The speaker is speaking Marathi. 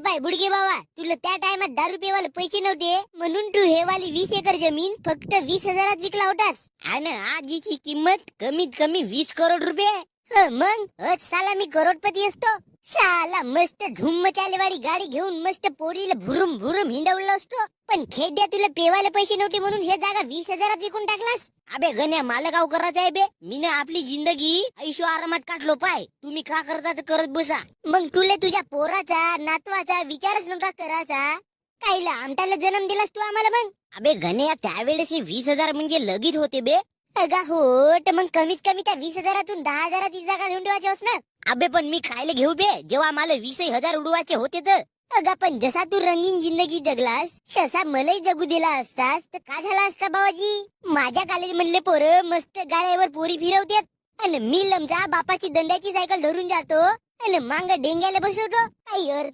पाय बुडगे बाबा, तुला त्या टायमात 10 रुपयेवाले पैसे नव्हते म्हणून तू हे वाली 20 एकर जमीन फक्त 20,000 विकला होतास. आणि आज हिची किंमत कमीत कमी 20 करोड रुपये. मग साला मी करोडपती असतो. साला मस्त धूम मचालेवाडी गाडी घेऊन मस्त पोरीला भुरुम भुरुम हिंडवलं असतो. पण खेड्या तुला पेवायला पैसे नव्हते म्हणून हे जागा 20,000 विकून टाकलास. अबे गण्या, मला गाव करायचं आहे बे. मी ना आपली जिंदगी ऐशो आरामात काढलो पाय. तुम्ही का करता तर करत बसा. मग तुला तुझ्या पोराचा नातवाचा विचारच नव्हता करायचा. कायला आमटाला जन्म दिलास तू आम्हाला मग. अबे गण्या, त्यावेळेस 20,000 म्हणजे लगीत होते बे. अगा हो, तर मग कमीत कमी त्या 20,000तून 10,000ची जागा घेऊन ठेवायची ना. अबे पण मी खायला घेऊ बे, जेव्हा मला 20,000 उडवायचे होते तर. अगा पण जसा तू रंगीन जिंदगी जगलास तसा मलाही जगू दिला असतास तर काय झाला असता बाबाजी. माझ्या कॉलेज मधले पोरं मस्त गाड्यावर पोरी फिरवतात आणि मी लमजा बापाची दंड्याची सायकल धरून जातो आणि मांग डेंग्याला बसवतो. काही अर्थ